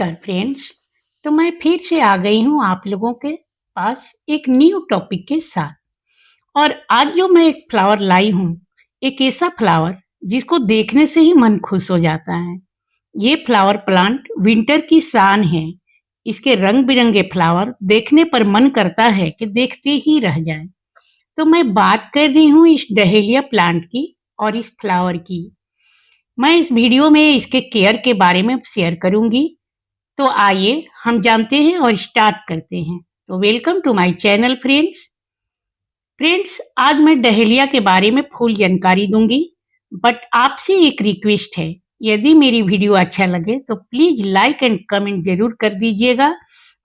नमस्कार फ्रेंड्स। तो मैं फिर से आ गई हूँ आप लोगों के पास एक न्यू टॉपिक के साथ। और आज जो मैं एक फ्लावर लाई हूँ, एक ऐसा फ्लावर जिसको देखने से ही मन खुश हो जाता है। ये फ्लावर प्लांट विंटर की शान है। इसके रंग बिरंगे फ्लावर देखने पर मन करता है कि देखते ही रह जाए। तो मैं बात कर रही हूँ इस डहेलिया प्लांट की और इस फ्लावर की। मैं इस वीडियो में इसके केयर के बारे में शेयर करूंगी। तो आइए हम जानते हैं और स्टार्ट करते हैं। तो welcome to my channel friends, आज मैं डहेलिया के बारे में फुल जानकारी दूंगी। बट आपसे एक रिक्वेस्ट है, यदि मेरी वीडियो अच्छा लगे तो प्लीज लाइक एंड कमेंट जरूर कर दीजिएगा।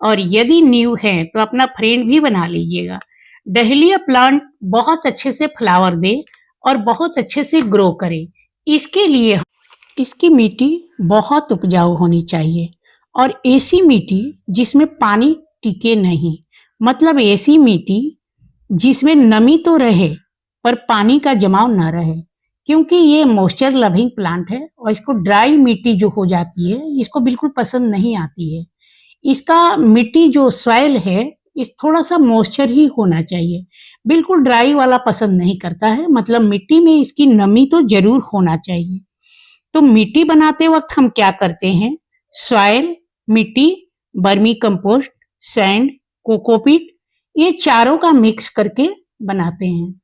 और यदि न्यू है तो अपना फ्रेंड भी बना लीजिएगा। डहेलिया प्लांट बहुत अच्छे से फ्लावर दे और बहुत अच्छे से ग्रो करे, इसके लिए इसकी मिट्टी बहुत उपजाऊ होनी चाहिए। और ऐसी मिट्टी जिसमें पानी टिके नहीं, मतलब ऐसी मिट्टी जिसमें नमी तो रहे पर पानी का जमाव ना रहे। क्योंकि ये मॉइस्चर लविंग प्लांट है और इसको ड्राई मिट्टी जो हो जाती है इसको बिल्कुल पसंद नहीं आती है। इसका मिट्टी जो सॉइल है इस थोड़ा सा मॉइस्चर ही होना चाहिए, बिल्कुल ड्राई वाला पसंद नहीं करता है। मतलब मिट्टी में इसकी नमी तो जरूर होना चाहिए। तो मिट्टी बनाते वक्त हम क्या करते हैं, सॉइल, मिट्टी, वर्मी कंपोस्ट, सैंड, कोकोपीट, ये चारों का मिक्स करके बनाते हैं।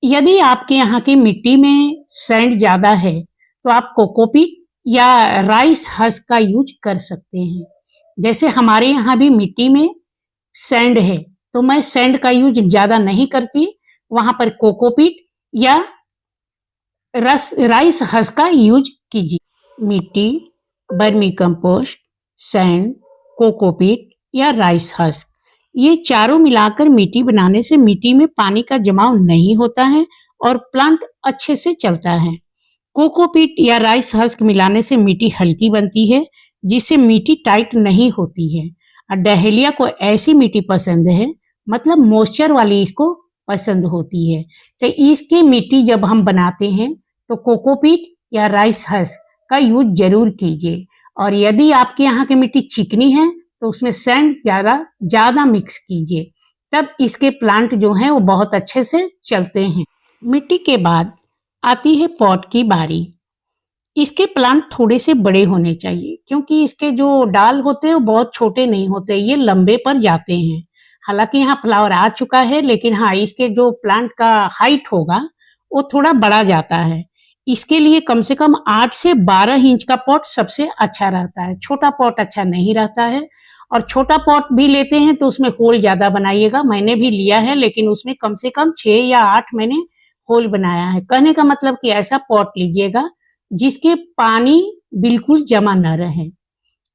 यदि आपके यहाँ की मिट्टी में सैंड ज़्यादा है तो आप कोकोपीट या राइस हस्क का यूज कर सकते हैं। जैसे हमारे यहाँ भी मिट्टी में सैंड है तो मैं सैंड का यूज ज़्यादा नहीं करती, वहाँ पर कोकोपीट या राइस हस्क का यूज कीजिए। मिट्टी, वर्मी कंपोस्ट, सैंड, कोकोपीट या राइस हस्क, ये चारों मिलाकर मिट्टी बनाने से मिट्टी में पानी का जमाव नहीं होता है और प्लांट अच्छे से चलता है। कोकोपीट या राइस हस्क मिलाने से मिट्टी हल्की बनती है, जिससे मिट्टी टाइट नहीं होती है। और डहेलिया को ऐसी मिट्टी पसंद है, मतलब मॉइस्चर वाली इसको पसंद होती है। तो इसकी मिट्टी जब हम बनाते हैं तो कोकोपीट या राइस हस्क का यूज जरूर कीजिए। और यदि आपके यहाँ की मिट्टी चिकनी है तो उसमें सैंड ज़्यादा मिक्स कीजिए, तब इसके प्लांट जो हैं वो बहुत अच्छे से चलते हैं। मिट्टी के बाद आती है पॉट की बारी। इसके प्लांट थोड़े से बड़े होने चाहिए, क्योंकि इसके जो डाल होते हैं वो बहुत छोटे नहीं होते, ये लंबे पर जाते हैं। हालांकि यहाँ फ्लावर आ चुका है, लेकिन हाँ, इसके जो प्लांट का हाइट होगा वो थोड़ा बड़ा जाता है। इसके लिए कम से कम 8 से 12 इंच का पॉट सबसे अच्छा रहता है। छोटा पॉट अच्छा नहीं रहता है। और छोटा पॉट भी लेते हैं तो उसमें होल ज़्यादा बनाइएगा। मैंने भी लिया है, लेकिन उसमें कम से कम 6 या 8 मैंने होल बनाया है। कहने का मतलब कि ऐसा पॉट लीजिएगा जिसके पानी बिल्कुल जमा न रहे,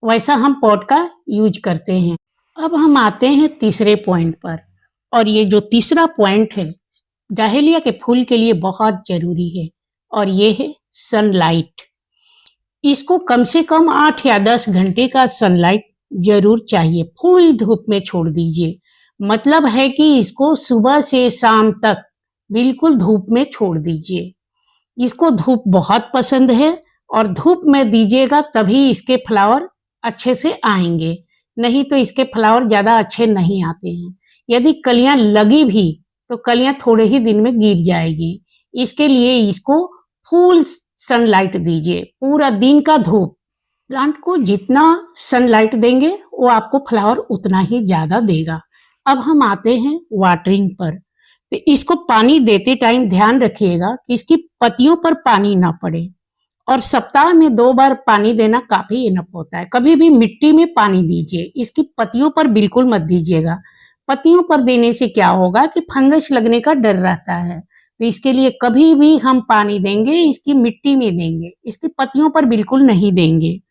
वैसा हम पॉट का यूज करते हैं। अब हम आते हैं तीसरे पॉइंट पर, और ये जो तीसरा पॉइंट है डहेलिया के फूल के लिए बहुत जरूरी है, और ये है सनलाइट। इसको कम से कम 8 या 10 घंटे का सनलाइट जरूर चाहिए। फुल धूप में छोड़ दीजिए, मतलब है कि इसको सुबह से शाम तक बिल्कुल धूप में छोड़ दीजिए। इसको धूप बहुत पसंद है और धूप में दीजिएगा तभी इसके फ्लावर अच्छे से आएंगे, नहीं तो इसके फ्लावर ज़्यादा अच्छे नहीं आते हैं। यदि कलियां लगी भी तो कलियां थोड़े ही दिन में गिर जाएगी। इसके लिए इसको फुल सनलाइट दीजिए, पूरा दिन का धूप। प्लांट को जितना सनलाइट देंगे वो आपको फ्लावर उतना ही ज़्यादा देगा। अब हम आते हैं वाटरिंग पर। तो इसको पानी देते टाइम ध्यान रखिएगा कि इसकी पत्तियों पर पानी ना पड़े, और सप्ताह में 2 बार पानी देना काफ़ी इनफ होता है। कभी भी मिट्टी में पानी दीजिए, इसकी पत्तियों पर बिल्कुल मत दीजिएगा। पत्तियों पर देने से क्या होगा कि फंगस लगने का डर रहता है। तो इसके लिए कभी भी हम पानी देंगे इसकी मिट्टी में देंगे, इसकी पत्तियों पर बिल्कुल नहीं देंगे।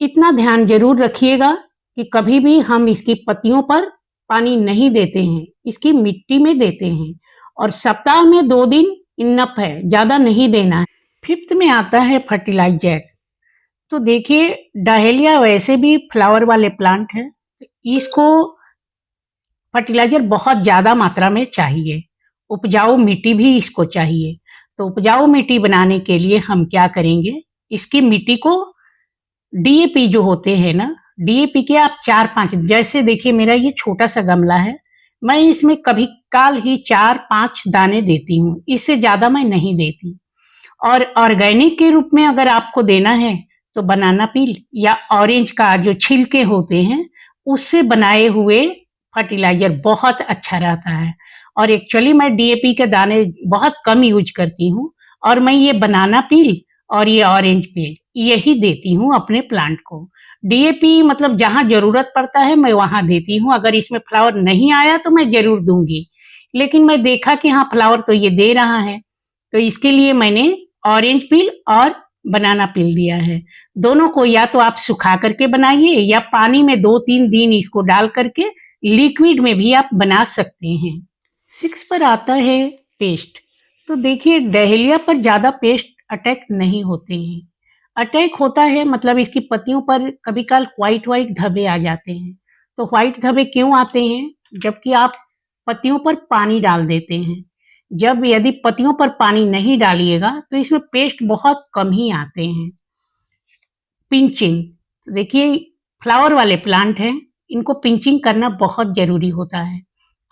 इतना ध्यान जरूर रखिएगा कि कभी भी हम इसकी पत्तियों पर पानी नहीं देते हैं, इसकी मिट्टी में देते हैं। और सप्ताह में 2 दिन इनफ है, ज़्यादा नहीं देना है। 5th में आता है फर्टिलाइजर। तो देखिए, डहेलिया वैसे भी फ्लावर वाले प्लांट है, इसको फर्टिलाइजर बहुत ज़्यादा मात्रा में चाहिए। उपजाऊ मिट्टी भी इसको चाहिए। तो उपजाऊ मिट्टी बनाने के लिए हम क्या करेंगे, इसकी मिट्टी को डीएपी जो होते हैं ना, डीएपी के आप 4-5, जैसे देखिए मेरा ये छोटा सा गमला है, मैं इसमें कभी काल ही 4-5 दाने देती हूँ, इससे ज़्यादा मैं नहीं देती। और ऑर्गेनिक के रूप में अगर आपको देना है तो बनाना पील या ऑरेंज का जो छिलके होते हैं उससे बनाए हुए फर्टिलाइजर बहुत अच्छा रहता है। और एक्चुअली मैं डीएपी के दाने बहुत कम यूज करती हूँ और मैं ये बनाना पील और ये ऑरेंज पील यही देती हूँ अपने प्लांट को। डीएपी मतलब जहाँ जरूरत पड़ता है मैं वहां देती हूँ, अगर इसमें फ्लावर नहीं आया तो मैं जरूर दूंगी, लेकिन मैं देखा कि हाँ फ्लावर तो ये दे रहा है, तो इसके लिए मैंने ऑरेंज पील और बनाना पील दिया है। दोनों को या तो आप सुखा करके बनाइए या पानी में 2-3 दिन इसको डाल करके लिक्विड में भी आप बना सकते हैं। 6 पर आता है पेस्ट। तो देखिए डहेलिया पर ज़्यादा पेस्ट अटैक नहीं होते हैं। अटैक होता है मतलब इसकी पत्तियों पर कभी काल व्हाइट व्हाइट धब्बे आ जाते हैं। तो व्हाइट धब्बे क्यों आते हैं? जबकि आप पत्तियों पर पानी डाल देते हैं। जब यदि पत्तियों पर पानी नहीं डालिएगा तो इसमें पेस्ट बहुत कम ही आते हैं। पिंचिंग, देखिए फ्लावर वाले प्लांट हैं, इनको पिंचिंग करना बहुत जरूरी होता है।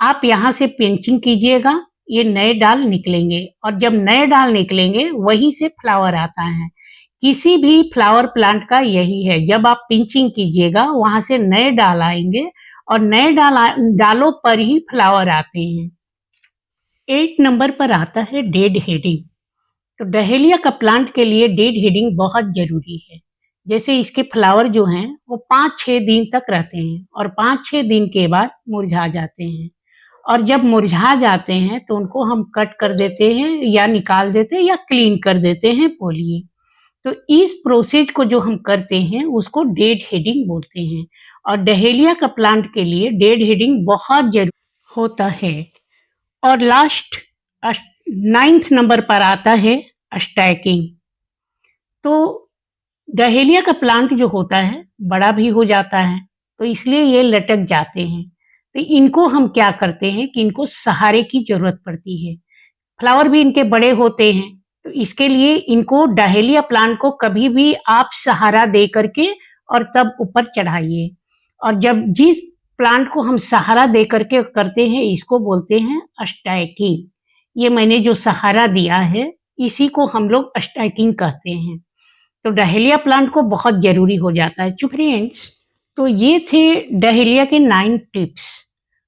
आप यहाँ से पिंचिंग कीजिएगा, ये नए डाल निकलेंगे और जब नए डाल निकलेंगे वहीं से फ्लावर आता है। किसी भी फ्लावर प्लांट का यही है, जब आप पिंचिंग कीजिएगा वहां से नए डाल आएंगे और नए डालों पर ही फ्लावर आते हैं। 8 नंबर पर आता है डेड हेडिंग। तो डहेलिया का प्लांट के लिए डेड हेडिंग बहुत जरूरी है। जैसे इसके फ्लावर जो हैं वो 5-6 दिन तक रहते हैं और 5-6 दिन के बाद मुरझा जाते हैं, और जब मुरझा जाते हैं तो उनको हम कट कर देते हैं या निकाल देते हैं या क्लीन कर देते हैं बोलिए। तो इस प्रोसेस को जो हम करते हैं उसको डेड हेडिंग बोलते हैं, और डहेलिया का प्लांट के लिए डेड हेडिंग बहुत जरूरी होता है। और लास्ट 9th नंबर पर आता है स्टैकिंग। तो डहेलिया का प्लांट जो होता है बड़ा भी हो जाता है, तो इसलिए ये लटक जाते हैं। तो इनको हम क्या करते हैं कि इनको सहारे की जरूरत पड़ती है। फ्लावर भी इनके बड़े होते हैं, तो इसके लिए इनको डहेलिया प्लांट को कभी भी आप सहारा दे करके और तब ऊपर चढ़ाइए। और जब जिस प्लांट को हम सहारा दे करके करते हैं इसको बोलते हैं स्टैकिंग। ये मैंने जो सहारा दिया है इसी को हम लोग स्टैकिंग कहते हैं। तो डहेलिया प्लांट को बहुत जरूरी हो जाता है। फ्रेंड्स, तो ये थे डहेलिया के 9 टिप्स।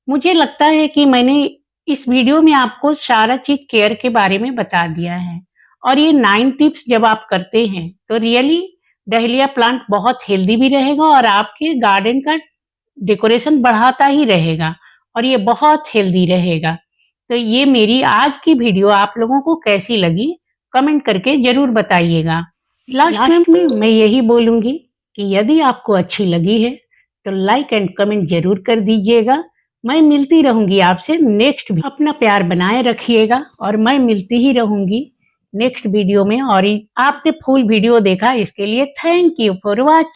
मुझे लगता है कि मैंने इस वीडियो में आपको सारा चीज केयर के बारे में बता दिया है, और ये 9 टिप्स जब आप करते हैं तो रियली डहेलिया प्लांट बहुत हेल्दी भी रहेगा और आपके गार्डन का डेकोरेशन बढ़ाता ही रहेगा और ये बहुत हेल्दी रहेगा। तो ये मेरी आज की वीडियो आप लोगों को कैसी लगी कमेंट करके जरूर बताइएगा। लास्ट में मैं यही बोलूंगी कि यदि आपको अच्छी लगी है तो लाइक एंड कमेंट जरूर कर दीजिएगा। मैं मिलती रहूंगी आपसे नेक्स्ट। अपना प्यार बनाए रखिएगा और मैं मिलती ही रहूंगी नेक्स्ट वीडियो में। और आपने फुल वीडियो देखा इसके लिए थैंक यू फॉर वॉचिंग।